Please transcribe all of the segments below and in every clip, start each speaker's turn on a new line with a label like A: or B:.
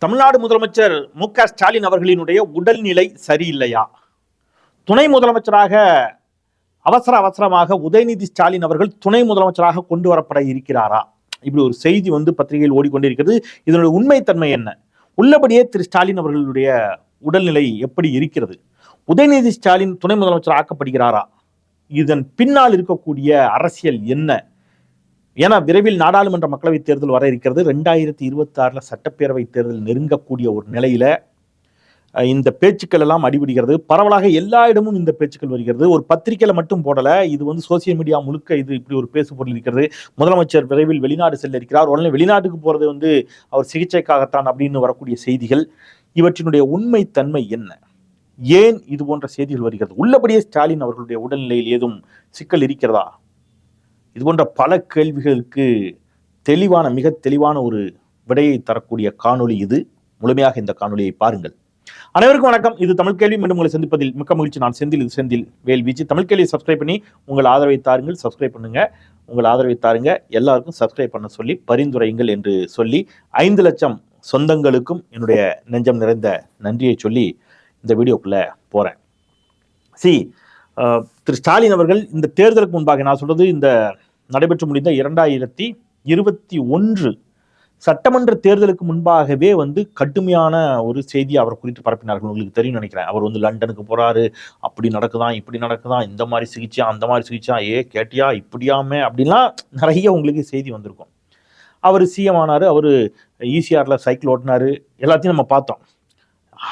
A: தமிழ்நாடு முதலமைச்சர் மு.க.ஸ்டாலின் அவர்களினுடைய உடல்நிலை சரியில்லையா? துணை முதலமைச்சராக அவசரமாக உதயநிதி ஸ்டாலின் அவர்கள் துணை முதலமைச்சராக கொண்டு வரப்பட இருக்கிறாரா? இப்படி ஒரு செய்தி பத்திரிகையில் ஓடிக்கொண்டிருக்கிறது. இதனுடைய உண்மைத்தன்மை என்ன? உள்ளபடியே திரு ஸ்டாலின் அவர்களுடைய உடல்நிலை எப்படி இருக்கிறது? உதயநிதி ஸ்டாலின் துணை முதலமைச்சர் ஆக்கப்படுகிறாரா? இதன் பின்னால் இருக்கக்கூடிய அரசியல் என்ன? ஏன்னா விரைவில் நாடாளுமன்ற மக்களவைத் தேர்தல் வர இருக்கிறது. 2026 சட்டப்பேரவை தேர்தல் நெருங்கக்கூடிய ஒரு நிலையில இந்த பேச்சுக்கள் எல்லாம் அடிபடுகிறது. பரவலாக எல்லா இடமும் இந்த பேச்சுக்கள் வருகிறது. ஒரு பத்திரிகையில மட்டும் போடல, இது சோசியல் மீடியா முழுக்க இது இப்படி ஒரு பேசு பொருள் இருக்கிறது. முதலமைச்சர் விரைவில் வெளிநாடு செல்ல இருக்கிறார், உடனே வெளிநாட்டுக்கு போறது அவர் சிகிச்சைக்காகத்தான் அப்படின்னு வரக்கூடிய செய்திகள். இவற்றினுடைய உண்மை தன்மை என்ன? ஏன் இது போன்ற செய்திகள் வருகிறது? உள்ளபடியே ஸ்டாலின் அவர்களுடைய உடல்நிலையில் ஏதும் சிக்கல் இருக்கிறதா? இது போன்ற பல கேள்விகளுக்கு மிக தெளிவான ஒரு விடையை தரக்கூடிய காணொளி இது. முழுமையாக இந்த காணொலியை பாருங்கள். அனைவருக்கும் வணக்கம். இது தமிழ் கேள்வி. மீண்டும் உங்களை சந்திப்பதில் மிக்க மகிழ்ச்சி. நான் செந்தில். இது செந்தில் வேல்வீச்சு. தமிழ் கேள்வியை சப்ஸ்கிரைப் பண்ணி உங்கள் ஆதரவை தாருங்கள். சப்ஸ்கிரைப் பண்ணுங்க, உங்கள் ஆதரவை தாருங்க. எல்லாருக்கும் சப்ஸ்கிரைப் பண்ண சொல்லி பரிந்துரையுங்கள் என்று சொல்லி 5 லட்சம் சொந்தங்களுக்கும் என்னுடைய நெஞ்சம் நிறைந்த நன்றியை சொல்லி இந்த வீடியோக்குள்ள போறேன். திரு ஸ்டாலின் அவர்கள் இந்த தேர்தலுக்கு முன்பாக, நான் சொல்றது இந்த நடைபெற்று முடிந்த 2021 சட்டமன்ற தேர்தலுக்கு முன்பாகவே கடுமையான ஒரு செய்தி அவர் குறித்து பரப்பினார்கள். உங்களுக்கு தெரியும் நினைக்கிறேன். அவர் லண்டனுக்கு போறாரு, அப்படி நடக்குதான் இப்படி நடக்குதான், இந்த மாதிரி சிகிச்சை அந்த மாதிரி சிகிச்சை, கேட்டியா இப்படியாமே அப்படின்லாம் நிறைய உங்களுக்கு செய்தி வந்திருக்கும். அவர் சிஎம் ஆனாரு, அவர் ஈசிஆர்ல சைக்கிள் ஓட்டினாரு, எல்லாத்தையும் நம்ம பார்த்தோம்.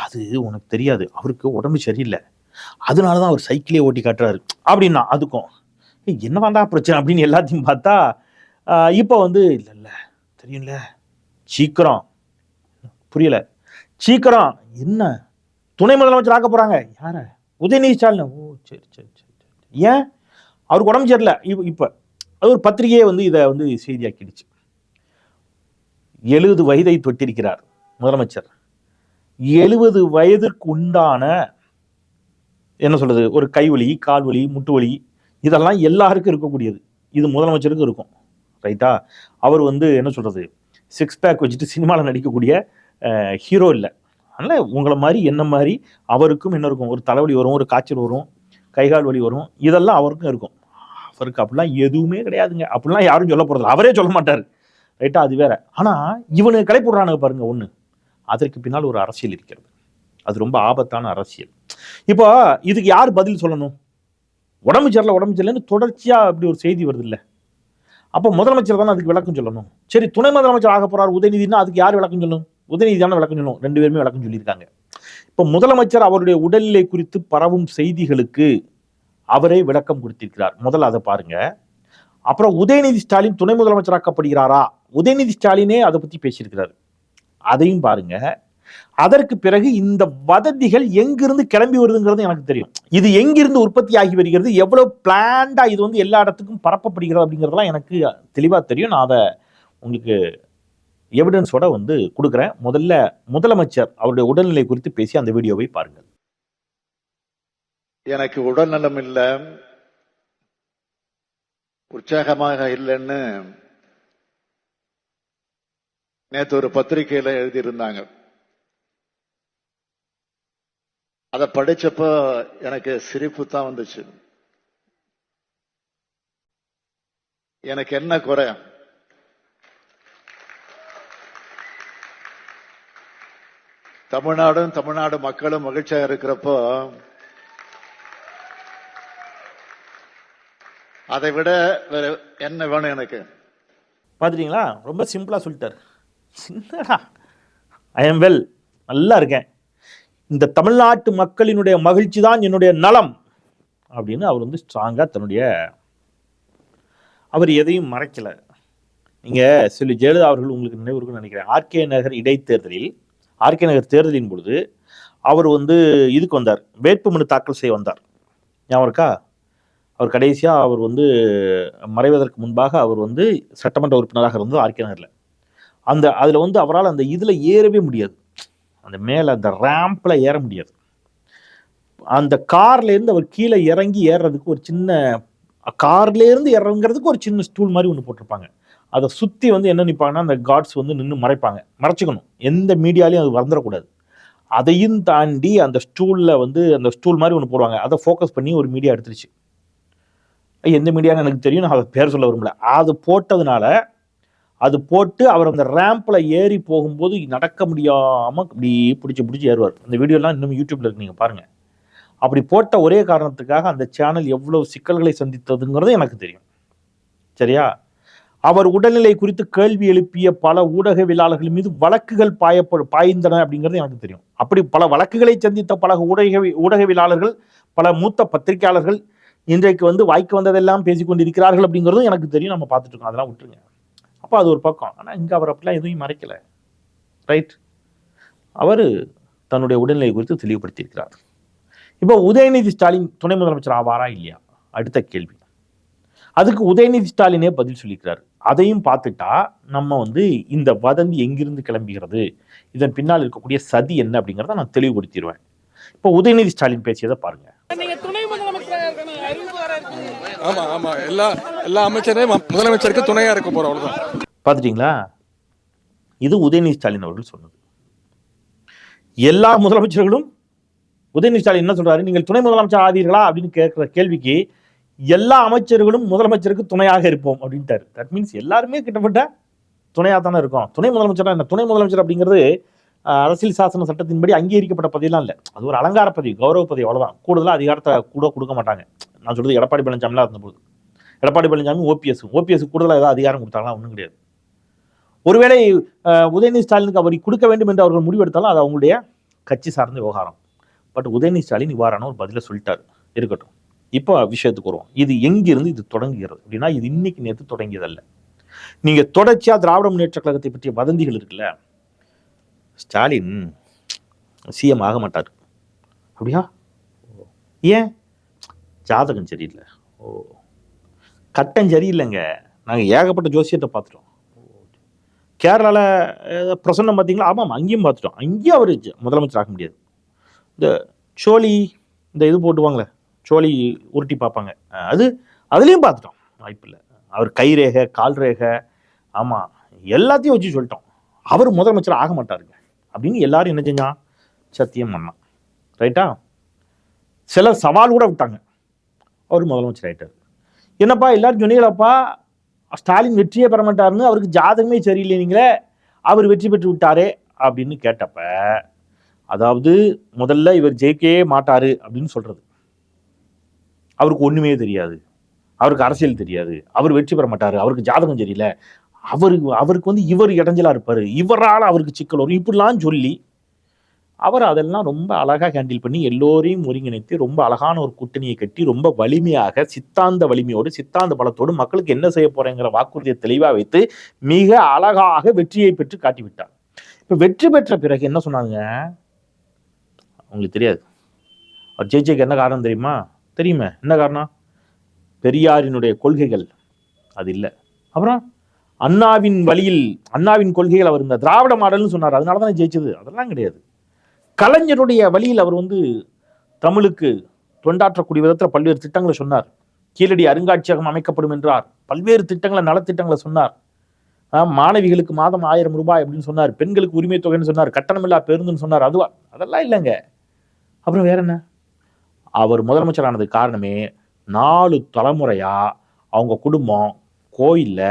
A: அது உனக்கு தெரியாது, அவருக்கு உடம்பு சரியில்லை, அதனாலதான் அவர் சைக்கிளே ஓட்டி காட்டுறாரு அப்படின்னா அதுக்கும் என்னவாண்டா பிரச்சனை அப்படின்னு எல்லாத்தையும் பார்த்தா இப்போ இல்ல தெரியும்ல, சீக்கிரம் புரியல, சீக்கிரம் என்ன துணை முதலமைச்சர் ஆக்க போறாங்க. யார? உதயநிதி ஸ்டாலின். ஓ சரி சரி சரி சரி. ஏன் அவருக்கு உடம்பு சரியில்லை. இப்ப அது ஒரு பத்திரிகையே இதை செய்தியாக்கிடுச்சு. 70 வயதை தொட்டிருக்கிறார் முதலமைச்சர். 70 வயதிற்கு உண்டான என்ன சொல்றது, ஒரு கைவலி, கால்வலி, முட்டு வலி, இதெல்லாம் எல்லாருக்கும் இருக்கக்கூடியது. இது முதலமைச்சருக்கு இருக்கும், ரைட்டா? அவர் என்ன சொல்றது, 6 பேக் வச்சுட்டு சினிமாவில் நடிக்கக்கூடிய ஹீரோ இல்லை. அதனால உங்களை மாதிரி என்ன மாதிரி அவருக்கும் என்ன இருக்கும், ஒரு தலைவலி வரும், ஒரு காய்ச்சல் வரும், கைகால் வலி வரும், இதெல்லாம் அவருக்கும் இருக்கும். அவருக்கு அப்படிலாம் எதுவுமே கிடையாதுங்க. அப்படிலாம் யாரும் சொல்ல போறது, அவரே சொல்ல மாட்டாரு, ரைட்டா? அது வேற. ஆனா இவனுக்கு கலைப்படுறானுங்க பாருங்க. ஒண்ணு, அதற்கு பின்னால் ஒரு அரசியல் இருக்கிறது. அது ரொம்ப ஆபத்தான அரசியல். இப்போ இதுக்கு யார் பதில் சொல்லணும்? உடம்பு சரியில்லைன்னு தொடர்ச்சியா அப்படி ஒரு செய்தி வருது இல்ல. அப்போ முதலமைச்சர் தானே அதுக்கு விளக்கம் சொல்லணும். சரி, துணை முதலமைச்சர் ஆக போறாரு உதயநிதினா அதுக்கு யார் விளக்கம் சொல்லணும்? உதயநிதி தானே விளக்கம் சொல்லணும். 2 பேருமே விளக்கம் சொல்லியிருக்காங்க. இப்போ முதலமைச்சர் அவருடைய உடல்நிலை குறித்து பரவும் செய்திகளுக்கு அவரே விளக்கம் கொடுத்திருக்கிறார். முதல்ல அதை பாருங்க. அப்புறம் உதயநிதி ஸ்டாலின் துணை முதலமைச்சராக்கப்படுகிறாரா, உதயநிதி ஸ்டாலினே அதை பத்தி பேசியிருக்கிறார், அதையும் பாருங்க. அதற்கு பிறகு இந்த வதந்திகள் எங்கிருந்து கிளம்பி வருதுங்கிறது எனக்கு தெரியும். இது எங்கிருந்து உற்பத்தி ஆகி வருகிறது, எவ்வளவு பிளான்டா இது எல்லா இடத்துக்கும் பரப்பப்படுகிறது அப்படிங்கிறதுலாம் எனக்கு தெளிவா தெரியும். நான் அதை உங்களுக்கு எவிடன்ஸோட கொடுக்குறேன். முதல்ல முதலமைச்சர் அவருடைய உடல்நிலை குறித்து பேசி அந்த வீடியோவை பாருங்கள்.
B: எனக்கு உடல்நலம் இல்லை, உற்சாகமாக இல்லைன்னு நேற்று ஒரு பத்திரிகையில எழுதியிருந்தாங்க. அதை படிச்சப்ப எனக்கு சிரிப்பு தான் வந்துச்சு. எனக்கு என்ன குறை? தமிழ்நாடு மக்களும் மகிழ்ச்சியா இருக்கிறப்போ அதை விட வேற என்ன வேணும் எனக்கு?
A: பாத்துட்டீங்களா? ரொம்ப சிம்பிளா சொல்லிட்டாரு. ஐ எம் வெல், நல்லா இருக்கேன், இந்த தமிழ்நாட்டு மக்களினுடைய மகிழ்ச்சி தான் என்னுடைய நலம் அப்படின்னு அவர் ஸ்ட்ராங்கா அவர் எதையும் மறைக்கல. நீங்க சொல்லி ஜெயலலிதா அவர்கள் உங்களுக்கு நினைவு இருக்குன்னு நினைக்கிறேன். ஆர்கே நகர் தேர்தலின் பொழுது அவர் இதுக்கு வந்தார், வேட்புமனு தாக்கல் செய்ய வந்தார். ஞாபகம் இருக்கா? அவர் கடைசியா அவர் மறைவதற்கு முன்பாக அவர் சட்டமன்ற உறுப்பினராக இருந்தது ஆர்கே நகர்ல. அதுல அவரால் அந்த இதுல ஏறவே முடியாது, அந்த மேல அந்த ரேம்ப்ல ஏற முடியாது. அந்த கார்ல இருந்து அவர் கீழே இறங்கி ஏறுறதுக்கு ஒரு சின்ன, கார்ல இருந்து இறங்குறதுக்கு ஒரு சின்ன ஸ்டூல் மாதிரி ஒன்று போட்டிருப்பாங்க. அதை சுற்றி வந்து என்ன நிற்பாங்கன்னா அந்த காட்ஸ் வந்து நின்று மறைப்பாங்க, மறைச்சிக்கணும், எந்த மீடியாலையும் அது வந்துடக்கூடாது. அதையும் தாண்டி அந்த ஸ்டூலில் வந்து அந்த ஸ்டூல் மாதிரி ஒன்று போடுவாங்க, அதை ஃபோக்கஸ் பண்ணி ஒரு மீடியா எடுத்துருச்சு. எந்த மீடியான்னு எனக்கு தெரியும், நான் அதை பேர் சொல்ல விரும்பல. அது போட்டதுனால அது போட்டு அவர் அந்த ரேம்பில் ஏறி போகும்போது நடக்க முடியாமல் இப்படி பிடிச்சி ஏறுவார். அந்த வீடியோலாம் இன்னும் யூடியூப்ல இருக்கு, நீங்கள் பாருங்கள். அப்படி போட்ட ஒரே காரணத்துக்காக அந்த சேனல் எவ்வளவு சிக்கல்களை சந்தித்ததுங்கிறது எனக்கு தெரியும். சரியா? அவர் உடல்நிலை குறித்து கேள்வி எழுப்பிய பல ஊடகவியலாளர்கள் மீது வழக்குகள் பாய்ந்தன அப்படிங்கிறது எனக்கு தெரியும். அப்படி பல வழக்குகளை சந்தித்த பல ஊடகவியலாளர்கள், பல மூத்த பத்திரிகையாளர்கள் இன்றைக்கு வந்து வாய்க்கு வந்ததெல்லாம் பேசிக்கொண்டிருக்கிறார்கள் அப்படிங்கிறதும் எனக்கு தெரியும். நம்ம பார்த்துட்டு இருக்கோம், அதெல்லாம் விட்டுருங்க. அப்போ அது ஒரு பக்கம். ஆனால் இங்கே அவர் அப்படிலாம் எதுவும் மறைக்கல. ரைட்? அவர் தன்னுடைய உடல்நிலை குறித்து தெளிவுபடுத்தியிருக்கிறார். இப்போ உதயநிதி ஸ்டாலின் துணை முதலமைச்சர் ஆவாரா இல்லையா அடுத்த கேள்வி. அதுக்கு உதயநிதி ஸ்டாலினே பதில் சொல்லிக்கிறார். அதையும் பார்த்துட்டா நம்ம வந்து இந்த வதந்தி எங்கிருந்து கிளம்புகிறது, இதன் பின்னால் இருக்கக்கூடிய சதி என்ன அப்படிங்கிறத நான் தெளிவுபடுத்திடுவேன். இப்போ உதயநிதி ஸ்டாலின் பேசியதை பாருங்க.
C: ஆமா ஆமா எல்லா அமைச்சரையும் முதலமைச்சருக்கு துணையா இருக்க போறோம், அவ்வளவுதான்.
A: பார்த்துட்டீங்களா? இது உதயநிதி ஸ்டாலின் அவர்கள் சொன்னது. எல்லா முதலமைச்சர்களும் உதயநிதி ஸ்டாலின் என்ன சொல்றாரு, நீங்கள் துணை முதலமைச்சர் ஆவீர்களா அப்படின்னு கேட்கிற கேள்விக்கு எல்லா அமைச்சர்களும் முதலமைச்சருக்கு துணையாக இருப்போம் அப்படின்ட்டாரு. தட் மீன்ஸ் எல்லாருமே கிட்டத்தட்ட துணையாக தானே இருக்கும். துணை முதலமைச்சர் என்ன, துணை முதலமைச்சர் அப்படிங்கிறது அரசியல் சாசன சட்டத்தின்படி அங்கீகரிக்கப்பட்ட பதவியெல்லாம் இல்லை. அது ஒரு அலங்கார பதவி, கௌரவ பதவி, அவ்வளவுதான். கூடுதலாக அதிகாரத்தை கூட கொடுக்க மாட்டாங்க. நான் சொல்றது எடப்பாடி பழனிசாமிலாம் இருந்தபோது, எடப்பாடி பழனிசாமி ஓபிஎஸ் கூடுதலாக ஏதாவது அதிகாரம் கொடுத்தாங்களா? ஒன்றும் கிடையாது. ஒருவேளை உதயநிதி ஸ்டாலினுக்கு அவர் கொடுக்க வேண்டும் என்று அவர்கள் முடிவெடுத்தாலும் அது அவங்களுடைய கட்சி சார்ந்த விவகாரம். பட் உதயநிதி ஸ்டாலின் இவ்வாறான ஒரு பதிலை சொல்லிட்டாரு. இருக்கட்டும், இப்போ விஷயத்துக்கு வருவோம். இது எங்கிருந்து இது தொடங்குகிறது அப்படின்னா, இது இன்னைக்கு நேற்று தொடங்கியதல்ல. நீங்க தொடர்ச்சியா திராவிட முன்னேற்ற கழகத்தை பற்றிய வதந்திகள் இருக்குல்ல, ஸ்டாலின் சிஎம் ஆக மாட்டார். அப்படியா? ஏன்? ஜாதகம் சரியில்லை. ஓ, கட்டம் சரியில்லைங்க. நாங்கள் ஏகப்பட்ட ஜோசியத்தை பார்த்துட்டோம். கேரளாவில் பிரசன்னம் பார்த்தீங்களா? ஆமாம், அங்கேயும் பார்த்துட்டோம். அங்கேயும் அவர் முதலமைச்சர் ஆக முடியாது. இந்த சோழி, இந்த இது போட்டுவாங்களே, சோழி உருட்டி பார்ப்பாங்க, அதுலேயும் பார்த்துட்டோம். வாய்ப்பில்லை. அவர் கை ரேகை, கால் ரேகை, ஆமாம், எல்லாத்தையும் வச்சு சொல்லிட்டோம். அவர் முதலமைச்சர் ஆக மாட்டாருங்க அப்படின்னு எல்லாரும் என்ன செஞ்சான்? சத்தியம் பண்ணான். ரைட்டா? சிலர் சவால் கூட விட்டாங்க. அவர் முதலமைச்சர் ஆகிட்டார். என்னப்பா எல்லாரும் சொன்னீங்களப்பா ஸ்டாலின் வெற்றியே பெற மாட்டாருன்னு, அவருக்கு ஜாதகமே சரியில்லை, நீங்களே அவர் வெற்றி பெற்று விட்டாரே அப்படின்னு கேட்டப்ப, அதாவது முதல்ல இவர் ஜெயிக்கவே மாட்டாரு அப்படின்னு சொல்றது, அவருக்கு ஒண்ணுமே தெரியாது, அவருக்கு அரசியல் தெரியாது, அவர் வெற்றி பெற மாட்டாரு, அவருக்கு ஜாதகம் சரியில்லை, அவருக்கு வந்து இவர் இடைஞ்சலா இருப்பாரு, இவரால் அவருக்கு சிக்கல் வரும், இப்படிலாம் சொல்லி அவர் அதெல்லாம் ரொம்ப அழகாக ஹேண்டில் பண்ணி எல்லோரையும் ஒருங்கிணைத்து ரொம்ப அழகான ஒரு கூட்டணியை கட்டி ரொம்ப வலிமையாக சித்தாந்த வலிமையோடு சித்தாந்த பலத்தோடு மக்களுக்கு என்ன செய்ய போறேங்கிற வாக்குறுதியை தெளிவாக வைத்து மிக அழகாக வெற்றியை பெற்று காட்டிவிட்டார். இப்போ வெற்றி பெற்ற பிறகு என்ன சொன்னாங்க? உங்களுக்கு தெரியாது. அவர் ஜெயிச்சதுக்கு என்ன காரணம் தெரியுமா? தெரியுமே, என்ன காரணம்? பெரியாரினுடைய கொள்கைகள் அது இல்லை. அப்புறம் அண்ணாவின் வழியில், அண்ணாவின் கொள்கைகள், அவர் இந்த திராவிட மாடல்னு சொன்னார், அதனால தானே ஜெயிச்சது. அதெல்லாம் கிடையாது. கலைஞருடைய வழியில் அவர் வந்து தமிழுக்கு தொண்டாற்றக்கூடிய விதத்தில் பல்வேறு திட்டங்களை சொன்னார். கீழடி அருங்காட்சியகம் அமைக்கப்படும் என்றார். பல்வேறு திட்டங்களை, நலத்திட்டங்களை சொன்னார். மாணவிகளுக்கு மாதம் 1000 ரூபாய் அப்படின்னு சொன்னார். பெண்களுக்கு உரிமை தொகைன்னு சொன்னார். கட்டணமில்லா பேருந்துன்னு சொன்னார். அதெல்லாம் இல்லைங்க. அப்புறம் வேற என்ன? அவர் முதலமைச்சரானதுக்கு காரணமே 4 தலைமுறையா அவங்க குடும்பம் கோயில்ல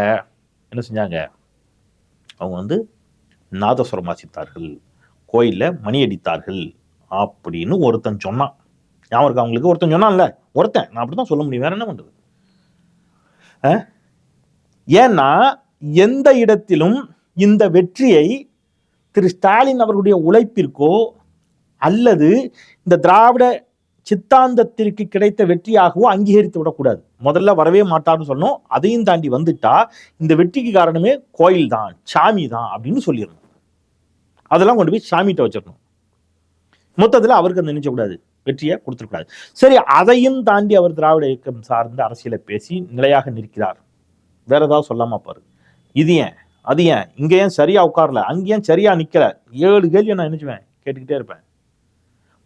A: என்ன செஞ்சாங்க? அவங்க வந்து நாதஸ்வரம் வாசித்தார்கள், கோயில்ல மணி அடித்தார்கள் அப்படின்னு ஒருத்தன் சொன்னான். ஞாபகம் இருக்கா அவங்களுக்கு? ஒருத்தன் சொன்னான்ல, ஒருத்தன். நான் அப்படிதான் சொல்ல முடியும், வேற என்ன பண்றது? ஏன்னா எந்த இடத்திலும் இந்த வெற்றியை திரு ஸ்டாலின் அவர்களுடைய உழைப்பிற்கோ அல்லது இந்த திராவிட சித்தாந்தத்திற்கு கிடைத்த வெற்றியாகவோ அங்கீகரித்து விடக்கூடாது. முதல்ல வரவே மாட்டார்னு சொன்னோம். அதையும் தாண்டி வந்துட்டா இந்த வெற்றிக்கு காரணமே கோயில் தான், சாமி தான் அப்படின்னு சொல்லிடணும். அதெல்லாம் கொண்டு போய் சாமிகிட்ட வச்சிடணும். மொத்தத்தில் அவருக்கு அந்த நினைச்சக்கூடாது, வெற்றியை கொடுத்துடக்கூடாது. சரி, அதையும் தாண்டி அவர் திராவிட இயக்கம் சார்ந்த அரசியலை பேசி நிலையாக நிற்கிறார். வேற ஏதாவது சொல்லாம பாரு. இது ஏன், அது ஏன், இங்க ஏன் சரியா உட்காரல, அங்கே ஏன் சரியா நிக்கல, 7 கேள்வி நான் நினைச்சுவேன், கேட்டுக்கிட்டே இருப்பேன்.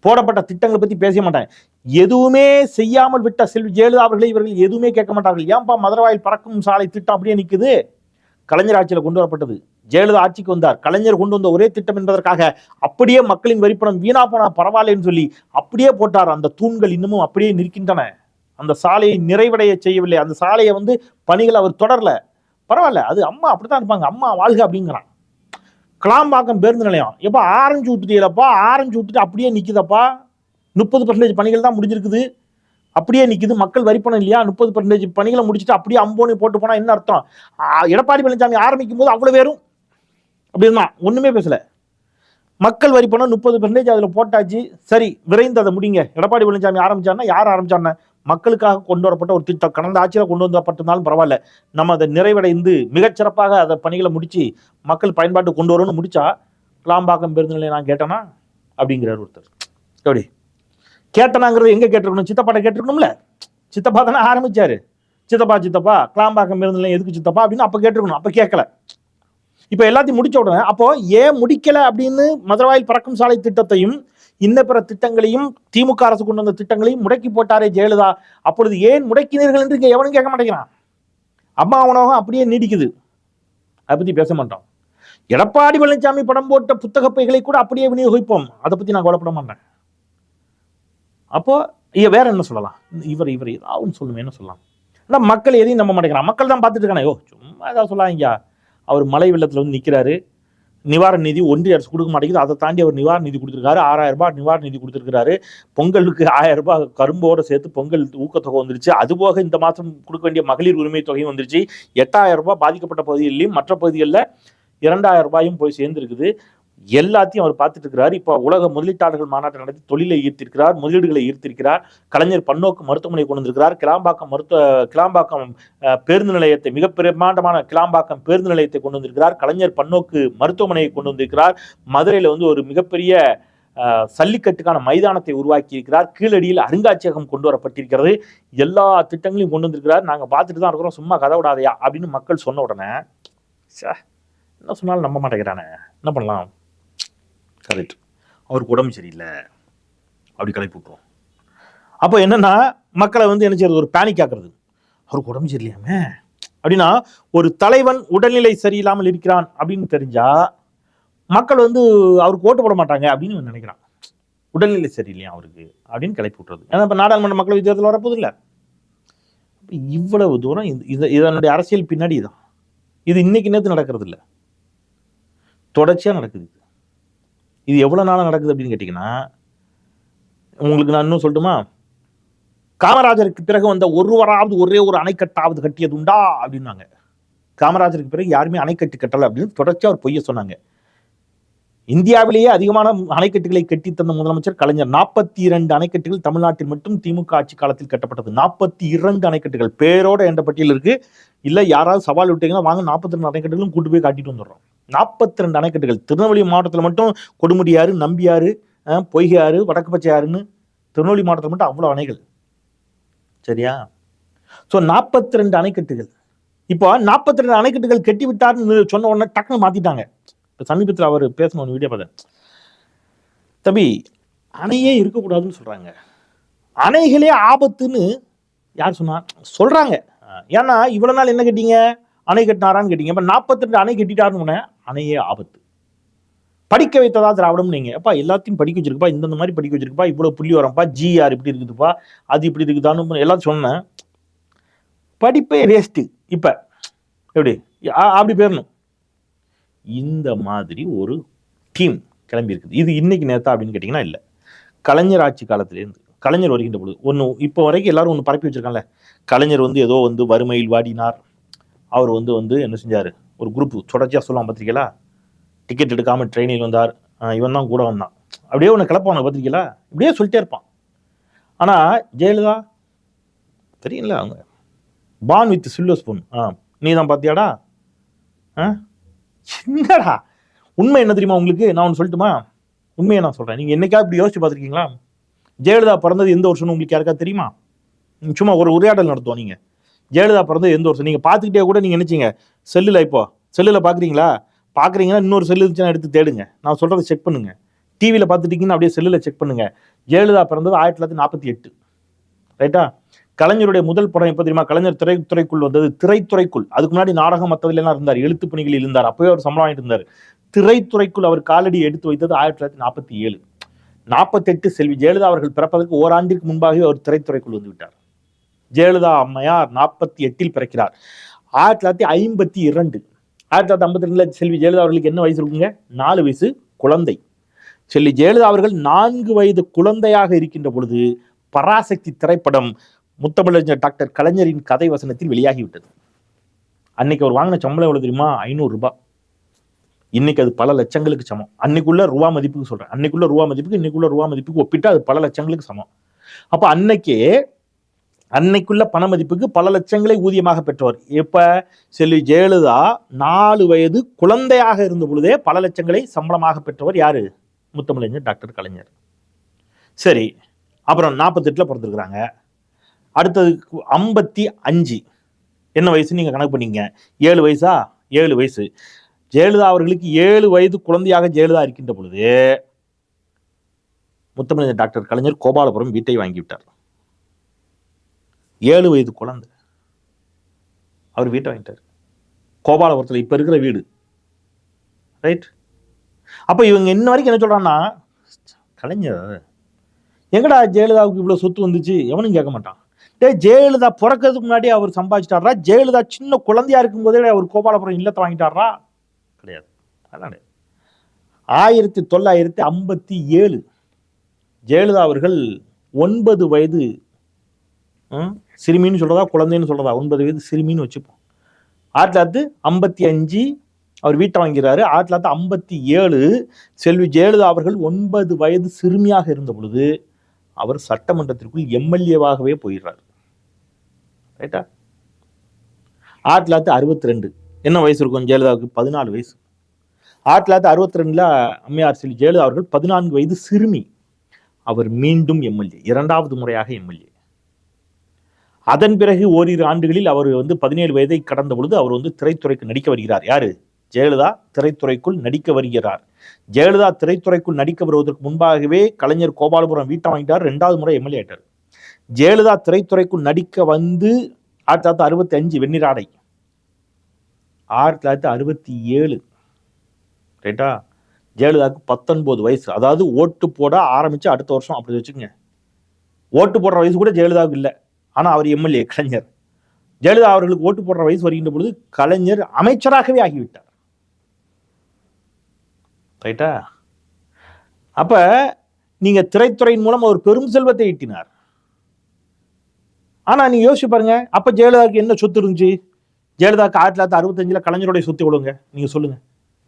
A: போடப்பட்ட திட்டங்களை பத்தி பேச மாட்டேன். எதுவுமே செய்யாமல் விட்ட செல்வி ஜெயலலிதா அவர்களை இவர்கள் எதுவுமே கேட்க மாட்டார்கள். ஏன்பா மதுரவாயில் பறக்கும் சாலை திட்டம் அப்படியே நிக்குது? கலைஞர் ஆட்சியில் கொண்டு வரப்பட்டது. ஜெயலலிதா ஆட்சிக்கு வந்தார், கலைஞர் கொண்டு வந்த ஒரே திட்டம் என்பதற்காக அப்படியே மக்களின் வரிப்பணம் வீணா போனா பரவாயில்லைன்னு சொல்லி அப்படியே போட்டார். அந்த தூண்கள் இன்னமும் அப்படியே நிற்கின்றன. அந்த சாலையை நிறைவடைய செய்யவில்லை. அந்த சாலையை பணிகள் அவர் தொடரல. பரவாயில்ல, அது அம்மா அப்படித்தான் இருப்பாங்க, அம்மா வாழ்க அப்படிங்கிறான். கிளாம்பாக்கம் பேருந்து நிலையம் எப்பா ஆரஞ்சு விட்டுட்டீங்களப்பா, ஆரஞ்சு விட்டுட்டு அப்படியே நிக்குதப்பா. 30% பணிகள் தான் முடிஞ்சிருக்குது, அப்படியே நிக்குது. மக்கள் வரிப்பணம் இல்லையா? 30% பணிகளை முடிச்சுட்டு அப்படியே அம்போனி போட்டு போனா என்ன அர்த்தம்? எடப்பாடி பழனிசாமி ஆரம்பிக்கும் போது அவ்வளவு பேரும் அப்படின்னா ஒண்ணுமே பேசல. மக்கள் வரிப்பணம் 30% அதுல போட்டாச்சு, சரி விரைந்து அதை முடிங்க. எடப்பாடி பழனிசாமி ஆரம்பிச்சாருன்னா யார் ஆரம்பிச்சாருன்னா மக்களுக்காக கொண்டு வரப்பட்ட ஒரு திட்டம். கடந்த ஆட்சியில் கொண்டு வந்தப்பட்டிருந்தாலும் பரவாயில்ல, நம்ம அதை நிறைவடைந்து மிகச்சிறப்பாக அதை பணிகளை முடிச்சு மக்கள் பயன்பாட்டு கொண்டு வரணும்னு முடிச்சா கிளாம்பாக்கம் பேருந்து நிலையம் நான் கேட்டேனா அப்படிங்கிறார் ஒருத்தர். எப்படி கேட்டனாங்கிறது எங்க கேட்டிருக்கணும்? சித்தப்பாட்ட கேட்டிருக்கணும்ல. சித்தப்பா தானே ஆரம்பிச்சாரு. சித்தப்பா கிளாம்பாக்கம் பேருந்து நிலையம் எதுக்கு சித்தப்பா அப்படின்னு அப்ப கேட்டிருக்கணும். அப்ப கேட்கல. இப்ப எல்லாத்தையும் முடிச்ச உடனே அப்போ ஏன் முடிக்கல அப்படின்னு மதுரவாயில் பறக்கும் சாலை திட்டத்தையும் இன்ன பிற திட்டங்களையும் திமுக அரசு கொண்டு வந்த திட்டங்களையும் முடக்கி போட்டாரே ஜெயலலிதா, அப்பொழுது ஏன் முடக்கினீர்கள் என்று எவனும் கேட்க மாட்டேங்கிறான். அம்மா உணவகம் அப்படியே நீடிக்குது, அதை பத்தி பேச மாட்டோம். எடப்பாடி பழனிசாமி படம் போட்ட புத்தக பைகளை கூட அப்படியே விநியோகிப்போம், அதை பத்தி நான் கவலைப்பட மாட்டேன். அப்போ வேற என்ன சொல்லலாம்? இவர் ஏதாவது சொல்லணும், என்ன சொல்லலாம்? ஆனால் மக்கள் எதையும் நம்ப மாட்டேங்கிறான். மக்கள் தான் பார்த்துட்டு இருக்கானே, சும்மா ஏதாவது சொல்லாங்க. அவர் மழை வெள்ளத்தில் நிற்கிறாரு, நிவாரண நிதி ஒன்றிய அரசு கொடுக்க மாட்டேங்குது, அதை தாண்டி அவர் நிவாரண நிதி கொடுத்துருக்காரு. 6000 ரூபாய் நிவாரண நிதி கொடுத்துருக்காரு. பொங்கலுக்கு 1000 ரூபாய் கரும்போடு சேர்த்து பொங்கல் ஊக்கத்தொகை வந்துருச்சு. அதுபோக இந்த மாதம் கொடுக்க வேண்டிய மகளிர் உரிமை தொகையும் வந்துருச்சு. 8000 ரூபாய் பாதிக்கப்பட்ட பகுதிகளிலும் மற்ற பகுதிகளில் 2000 ரூபாயும் போய் சேர்ந்துருக்குது. எல்லாத்தையும் அவர் பார்த்துட்டு இருக்கிறார். இப்போ உலக முதலீட்டாளர்கள் மாநாட்டை நடத்தி தொழிலை ஈர்த்திருக்கிறார், முதலீடுகளை ஈர்த்திருக்கிறார். கலைஞர் பன்னோக்கு மருத்துவமனை கொண்டு வந்திருக்கிறார். கிளாம்பாக்கம் பேருந்து நிலையத்தை, மிக பிரமாண்டமான கிளாம்பாக்கம் பேருந்து நிலையத்தை கொண்டு வந்திருக்கிறார். கலைஞர் பன்னோக்கு மருத்துவமனையை கொண்டு வந்திருக்கிறார். மதுரையில் ஒரு மிகப்பெரிய சல்லிக்கட்டுக்கான மைதானத்தை உருவாக்கி இருக்கிறார். கீழடியில் அருங்காட்சியகம் கொண்டு வரப்பட்டிருக்கிறது. எல்லா திட்டங்களையும் கொண்டு வந்திருக்கிறார். நாங்கள் பார்த்துட்டு தான் இருக்கிறோம், சும்மா கதை விடாதையா அப்படின்னு மக்கள் சொன்ன உடனே என்ன சொன்னாலும் நம்ப மாட்டேங்கிறானே, என்ன பண்ணலாம்? கரெக்ட், அவருக்கு உடம்பு சரியில்லை அப்படி கிளப்பி விட்டுரும். அப்போ என்னன்னா மக்களை என்ன செய்யறது? ஒரு பேனிக் ஆக்குறது. அவருக்கு உடம்பு சரியில்லையாமே அப்படின்னா, ஒரு தலைவன் உடல்நிலை சரியில்லாமல் இருக்கிறான் அப்படின்னு தெரிஞ்சா மக்கள் அவருக்கு ஓட்டு போட மாட்டாங்க அப்படின்னு நினைக்கிறான். உடல்நிலை சரியில்லையா அவருக்கு அப்படின்னு கிளப்பி விட்டுறது. ஏன்னா இப்போ நாடாளுமன்ற மக்களவை தேர்தல் வரப்போது இல்லை. இவ்வளவு தூரம் இதனுடைய அரசியல் பின்னாடி தான். இது இன்னைக்கு நேற்று நடக்கிறது இல்லை, தொடர்ச்சியாக நடக்குது. இது எவ்வளவு நாளா நடக்குது அப்படின்னு கேட்டீங்கன்னா, உங்களுக்கு நான் இன்னும் சொல்லட்டுமா? காமராஜருக்கு பிறகு வந்த ஒருவராவது ஒரே ஒரு அணைக்கட்டாவது கட்டியது உண்டா அப்படின்னாங்க. காமராஜருக்கு பிறகு யாருமே அணைக்கட்டு கட்டலை அப்படின்னு தொடர்ச்சியா ஒரு பொய்ய சொன்னாங்க. இந்தியாவிலேயே அதிகமான அணைக்கட்டுகளை கட்டி தந்த முதலமைச்சர் கலைஞர். 42 அணைக்கட்டுகள் தமிழ்நாட்டில் மட்டும் திமுக ஆட்சி காலத்தில் கட்டப்பட்டது. 42 அணைக்கட்டுகள் பேரோட என்ற பட்டியல் இருக்கு. இல்ல யாராவது சவால் விட்டீங்கன்னா வாங்க 42 அணைக்கட்டுகளும் கூட்டு போய் காட்டிட்டு வந்துடுறோம். 42 அணைக்கட்டுகள் திருநெல்வேலி மாவட்டத்தில் மட்டும் கொடுமுடியாறு, நம்பியாறு, பொய்கையாறு, வடக்கு பச்சையாறுன்னு திருநெல்வேலி மாவட்டத்தில் மட்டும் அவ்வளவு அணைகள். சரியா? ஸோ 42 அணைக்கட்டுகள். இப்போ 42 அணைக்கட்டுகள் கட்டி விட்டாருன்னு சொன்ன உடனே டக்குன்னு மாத்திட்டாங்க. சமீபத்தில் அவர் பேசணும் ஒரு வீடியோ பார்த்தேன். தம்பி, அணையே இருக்கக்கூடாதுன்னு சொல்றாங்க, அணைகளே ஆபத்துன்னு யார் சொன்னா சொல்றாங்க. ஏன்னா இவ்வளவு நாள் என்ன கேட்டீங்க? அணை கட்டினாரான்னு கேட்டீங்க. இப்ப 42 அணை கட்டிட்டாருன்னு அணையே ஆபத்து. படிக்க வைத்ததா திராவிடம் நீங்க அப்பா எல்லாத்தையும் படிக்க வச்சிருக்குப்பா, இந்த மாதிரி படிக்க வச்சிருக்குப்பா, இவ்வளவு புள்ளி வரப்பா, ஜிஆர் இப்படி இருக்குதுப்பா, அது இப்படி இருக்குதான்னு எல்லாம் சொன்னேன். படிப்பே வேஸ்ட். இப்ப எப்படி அப்படி பேரணும். இந்த மாதிரி ஒரு டீம் கிளம்பி இருக்குது. இது இன்னைக்கு நேத்தா அப்படின்னு கேட்டீங்கன்னா இல்லை, கலைஞர் ஆட்சி காலத்திலேருந்து கலைஞர் வருகின்ற பொழுது ஒன்று இப்போ வரைக்கும் எல்லாரும் ஒன்று பரப்பி வச்சிருக்காங்கல்ல. கலைஞர் ஏதோ வறுமையில் வாடினார், அவர் என்ன செஞ்சார், ஒரு குரூப் தொடர்ச்சியாக சொல்லலாம் பத்திரிக்கைலா, டிக்கெட் எடுக்காமல் ட்ரெயினில் வந்தார், இவன் தான் கூட வந்தான், அப்படியே ஒன்று கிளப்பான பத்திரிக்கைலா, இப்படியே சொல்லிட்டே இருப்பான். ஆனால் ஜெயலலிதா தெரியுங்களா, அவங்க பான் வித் சில்வர் ஸ்பூன். நீ தான் பார்த்தியாடா? என்னடா உண்மை என்ன தெரியுமா உங்களுக்கு? நான் ஒன்று சொல்லட்டுமா? உண்மையை நான் சொல்கிறேன். நீங்கள் என்னைக்கா இப்படி யோசிச்சு பார்த்துருக்கீங்களா? ஜெயலலிதா பிறந்தது எந்த வருஷம்னு உங்களுக்கு யாருக்கா தெரியுமா? சும்மா ஒரு உரையாடல் நடத்துவோம். நீங்கள் ஜெயலலிதா பிறந்தது எந்த வருஷம் நீங்கள் பார்த்துக்கிட்டே கூட நீங்கள் நினைச்சீங்க செல்லில், இப்போ செல்லில் பார்க்குறீங்கன்னா இன்னொரு செல்லு இருந்துச்சுன்னா எடுத்து தேடுங்க, நான் சொல்கிறத செக் பண்ணுங்க. டிவியில் பார்த்துட்டீங்கன்னா அப்படியே செல்லில் செக் பண்ணுங்க. ஜெயலலிதா பிறந்தது 1948, ரைட்டா? கலைஞருடைய முதல் படம் எப்ப தெரியுமா? கலைஞர் திரைத்துறைக்குள் வந்தது. திரைத்துறைக்குள், அதுக்கு முன்னாடி நாடகம் மற்றதுல எல்லாம் இருந்தார், எழுத்து பணிகளில் இருந்தார், அப்பவே அவர் சம்பளம் வாங்கிட்டு இருந்தார். திரைத்துறைக்குள் அவர் காலடி எடுத்து வைத்தது 1947. 48 செல்வி ஜெயலலிதா அவர்கள் பிறப்பதற்கு ஓராண்டிற்கு முன்பாகவே அவர் திரைத்துறைக்குள் வந்து விட்டார். ஜெயலலிதா அம்மையார் 48 பிறக்கிறார். 1952, 1952 செல்வி ஜெயலலிதா அவர்களுக்கு என்ன வயசு இருக்குங்க? 4 வயசு குழந்தை. செல்வி ஜெயலலிதா அவர்கள் 4 வயது குழந்தையாக இருக்கின்ற பொழுது பராசக்தி திரைப்படம் முத்தமிழறிஞர் டாக்டர் கலைஞரின் கதை வசனத்தில் வெளியாகிவிட்டது. அன்னைக்கு அவர் வாங்கின சம்பளம் எவ்வளவு தெரியுமா? 500 ரூபாய். இன்னைக்கு அது பல லட்சங்களுக்கு சமம். அன்னைக்குள்ள ரூபா மதிப்புக்கு சொல்றேன், அன்னைக்குள்ள ரூபா மதிப்புக்கு இன்னைக்குள்ள ரூபா மதிப்புக்கு ஒப்பிட்டு அது பல லட்சங்களுக்கு சமம். அப்ப அன்னைக்குள்ள பண மதிப்புக்கு பல லட்சங்களை ஊதியமாக பெற்றவர். எப்ப? செல்வி ஜெயலலிதா 4 வயது குழந்தையாக இருந்த பொழுதே பல லட்சங்களை சம்பளமாக பெற்றவர் யாரு? முத்தமிழறிஞர் டாக்டர் கலைஞர். சரி, அப்புறம் 48 பிறந்திருக்கிறாங்க. அடுத்தது 55 என்ன வயசு நீங்க கணக்கு பண்ணீங்க? 7 வயசா? 7 வயசு. ஜெயலலிதா அவர்களுக்கு 7 வயது குழந்தையாக ஜெயலலிதா இருக்கின்ற பொழுது முத்தமிழறிஞர் டாக்டர் கலைஞர் கோபாலபுரம் வீட்டை வாங்கிவிட்டார். 7 வயது குழந்தை, அவர் வீட்டை வாங்கிட்டார் கோபாலபுரத்தில், இப்ப இருக்கிற வீடு. ரைட்? அப்ப இவங்க இன்ன வரைக்கும் என்ன சொல்றாங்கன்னா, கலைஞர் எங்கடா ஜெயலலிதாவுக்கு இவ்வளவு சொத்து வந்துச்சு? எவனும் கேட்க மாட்டான். ஜெயலலிதா பிறக்கிறதுக்கு முன்னாடி அவர் சம்பாதிச்சிட்டாரா? ஜெயலலிதா சின்ன குழந்தையா இருக்கும் போதே அவர் கோபாலபுரம் இல்லத்தை வாங்கிட்டாரா? கிடையாது. அதான் 1957 ஜெயலலிதா அவர்கள் 9 வயது சிறுமின்னு சொல்றதா குழந்தைன்னு சொல்றதா? 9 வயது சிறுமின்னு வச்சுப்போம். 1955 அவர் வீட்டை வாங்கிறாரு. 1957 செல்வி ஜெயலலிதா அவர்கள் 9 வயது சிறுமியாக இருந்த பொழுது அவர் சட்டமன்றத்திற்குள் எம்எல்ஏவாகவே போயிடுறார். ரைட்டா? 1962 என்ன வயசு இருக்கும் ஜெயலலிதாவுக்கு? 14 வயசு. 1962 அம்மையார் செல்வி ஜெயலலிதா அவர்கள் 14 வயது சிறுமி. அவர் மீண்டும் எம்எல்ஏ, 2வது முறையாக எம்எல்ஏ. அதன் பிறகு ஓரிரு ஆண்டுகளில் அவர் 17 வயதை கடந்த பொழுது அவர் திரைத்துறைக்கு நடிக்க வருகிறார். யாரு? ஜெயலலிதா திரைத்துறைக்குள் நடிக்க வருகிறார். ஜெயலலிதா திரைத்துறைக்குள் நடிக்க வருவதற்கு முன்பாகவே கலைஞர் கோபாலபுரம் வீட்டை வாங்கிட்டார், 2வது முறை எம்எல்ஏ ஆயிட்டார். ஜெயலலிதா திரைத்துறைக்குள் நடிக்க வந்து 1965 வெண்ணிராடை, 1967 ரைட்டா? ஜெயலலிதாவுக்கு 19 வயசு. அதாவது ஓட்டு போட ஆரம்பிச்சு அடுத்த வருஷம் அப்படி வச்சுக்கோங்க. ஓட்டு போடுற வயசு கூட ஜெயலலிதாவுக்கு இல்லை, ஆனா அவர் எம்எல்ஏ கலைஞர். ஜெயலலிதா அவர்களுக்கு ஓட்டு போடுற வயசு வருகின்ற பொழுது கலைஞர் அமைச்சராகவே ஆகிவிட்டார். ரைட்டா? அப்ப நீங்க திரைத்துறையின் மூலம் அவர் பெரும் செல்வத்தை ஈட்டினார். ஆனா நீங்க யோசிச்சு பாருங்க, அப்ப ஜெயலலிதாவுக்கு என்ன சொத்து இருந்துச்சு? ஜெயலலிதாவுக்கு 1965 கலைஞருடைய சொத்து எவ்வளவுங்க? நீங்க சொல்லுங்க,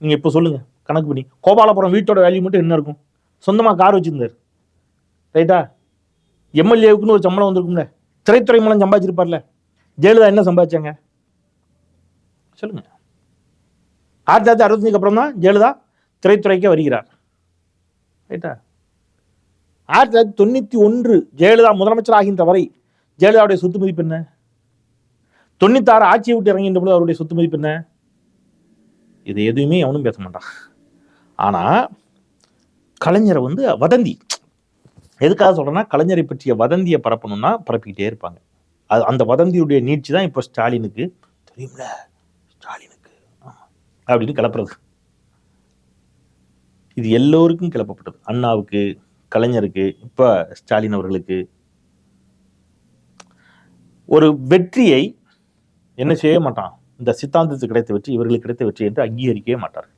A: நீங்க இப்ப சொல்லுங்க கணக்கு பண்ணி. கோபாலபுரம் வீட்டோட வேல்யூ மட்டும் என்ன இருக்கும்? சொந்தமா கார் வச்சிருந்தார். ரைட்டா? எம்எல்ஏவுக்குன்னு ஒரு சம்பளம் வந்திருக்கும்ல, திரைத்துறை மூலம் சம்பாதிச்சிருப்பார்ல. ஜெயலலிதா என்ன சம்பாதிச்சாங்க சொல்லுங்க? 1965 அப்புறம் தான் ஜெயலலிதா திரைத்துறைக்கே வருகிறார். ரைட்டா? 1991 ஜெயலலிதா முதலமைச்சர் ஆகின்ற வரை ஜெயலலிதாவுடைய சொத்து மதிப்பு என்ன? 96 ஆட்சியை விட்டு இறங்கின்ற பொழுது அவருடைய சொத்து மதிப்பு என்ன? இது எதுவுமே அவனும் பேச மாட்டான். ஆனா கலைஞரை வதந்தி, எதுக்காக சொல்றேன்னா, கலைஞரை பற்றிய வதந்தியை பரப்பணும்னா பரப்பிக்கிட்டே இருப்பாங்க. அந்த வதந்தியுடைய நீட்சி தான் இப்போ ஸ்டாலினுக்கு தெரியும்ல, ஸ்டாலினுக்கு அப்படின்னு கிளப்புறது. இது எல்லோருக்கும் கிளப்பப்பட்டது. அண்ணாவுக்கு, கலைஞருக்கு, இப்ப ஸ்டாலின் அவர்களுக்கு. ஒரு வெற்றியை என்ன செய்ய மாட்டான், இந்த சித்தாந்தத்துக்கு கிடைத்த வெற்றி இவர்களுக்கு கிடைத்த வெற்றி என்று அங்கீகரிக்கவே மாட்டார்கள்.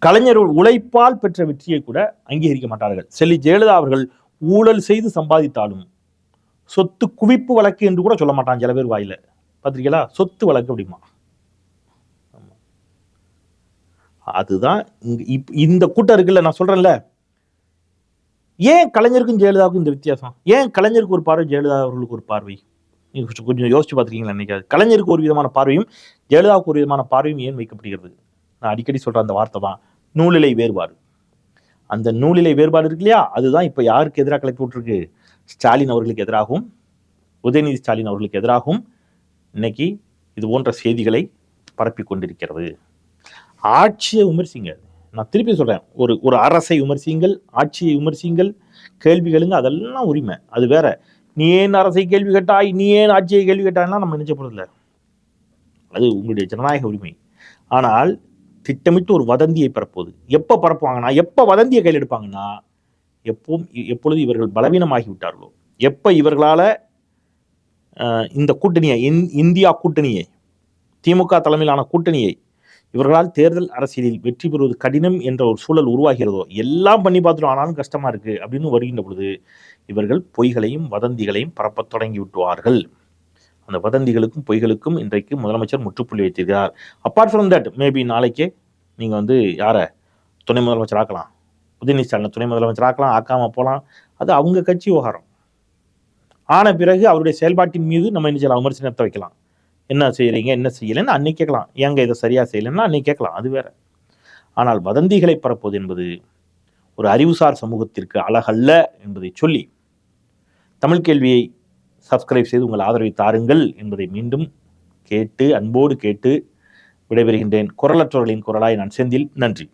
A: கலைஞர் உழைப்பால் பெற்ற வெற்றியை கூட அங்கீகரிக்க மாட்டார்கள். செல்வி ஜெயலலிதா அவர்கள் ஊழல் செய்து சம்பாதித்தாலும் சொத்து குவிப்பு வழக்கு என்று கூட சொல்ல மாட்டான். சில பேர் வாயில பாத்திருக்கீங்களா? சொத்து வழக்கு அப்படிமா. அதுதான் இந்த கூட்டம் இருக்குல்ல, நான் சொல்றேன்ல, ஏன் கலைஞருக்கும் ஜெயலலிதாவுக்கும் இந்த வித்தியாசம்? ஏன் கலைஞருக்கு ஒரு பார்வை, ஜெயலலிதா அவர்களுக்கு ஒரு பார்வை? நீங்க கொஞ்சம் யோசிச்சு பார்த்துருக்கீங்களா? நினைக்காது. கலைஞருக்கு ஒரு விதமான பார்வையும் ஜெயலலிதாவுக்கு ஒரு விதமான பார்வையும் ஏன் வைக்கப்படுகிறது? நான் அடிக்கடி சொல்ற அந்த வார்த்தை தான் நூலிலை வேறுபாடு. அந்த நூலிலை வேறுபாடு இருக்கு இல்லையா, அதுதான் இப்ப யாருக்கு எதிராக கிளப்பி விட்டுருக்கு? ஸ்டாலின் அவர்களுக்கு எதிராகவும் உதயநிதி ஸ்டாலின் அவர்களுக்கு எதிராகவும் இன்னைக்கு இது போன்ற செய்திகளை பரப்பி கொண்டிருக்கிறது. ஆட்சியை விமர்சிங்க. நான் திருப்பி சொல்றேன், ஒரு அரசை விமர்சிங்கள், ஆட்சியை விமர்சிங்கள், கேள்விகளுங்க, அதெல்லாம் உரிமை, அது வேற. நீ ஏன் அரசை கேள்வி கேட்டாய், நீ ஏன் ஆட்சியை கேள்வி கேட்டாய்னா நம்ம நினைச்ச போறதில்ல. அது உங்களுடைய ஜனநாயக உரிமை. ஆனால் திட்டமிட்டு ஒரு வதந்தியை பரப்புவது. எப்போ பரப்புவாங்கன்னா, எப்போ வதந்தியை கையில் எடுப்பாங்கன்னா, எப்பொழுது இவர்கள் பலவீனமாகி விட்டார்களோ, எப்போ இவர்களால் இந்த கூட்டணியை, இந்தியா கூட்டணியை, திமுக தலைமையிலான கூட்டணியை இவர்களால் தேர்தல் அரசியலில் வெற்றி பெறுவது கடினம் என்ற ஒரு சூழல் உருவாகிறதோ, எல்லாம் பண்ணி பார்த்துடும் ஆனாலும் கஷ்டமா இருக்கு அப்படின்னு வருகின்ற பொழுது இவர்கள் பொய்களையும் வதந்திகளையும் பரப்பத் தொடங்கி விட்டுவார்கள். அந்த வதந்திகளுக்கும் பொய்களுக்கும் இன்றைக்கு முதலமைச்சர் முற்றுப்புள்ளி வைத்திருக்கிறார். அப்பார்ட் ஃப்ரம் தட், மேபி நாளைக்கே நீங்கள் வந்து யாரை துணை முதலமைச்சர் ஆக்கலாம், உதயநிதி ஸ்டாலின் துணை முதலமைச்சர் ஆக்கலாம், ஆக்காம போகலாம். அது அவங்க கட்சி விவகாரம். ஆன பிறகு அவருடைய செயல்பாட்டின் மீது நம்ம என்ன செய்யலாம், விமர்சனத்தை வைக்கலாம். என்ன செய்யறீங்க, என்ன செய்யலைன்னு அன்னைக்கு கேட்கலாம். ஏங்க இதை சரியா செய்யலைன்னா அன்னைக்கு கேட்கலாம், அது வேற. ஆனால் வதந்திகளை பரப்புவது என்பது ஒரு அறிவுசார் சமூகத்திற்கு அழகல்ல என்பதை சொல்லி, தமிழ் கேள்வியை சப்ஸ்கிரைப் செய்து உங்கள் ஆதரவை தாருங்கள் என்பதை மீண்டும் கேட்டு, அன்போடு கேட்டு விடைபெறுகின்றேன். குரலற்றவர்களின் குரலாய் நான் செந்தில். நன்றி.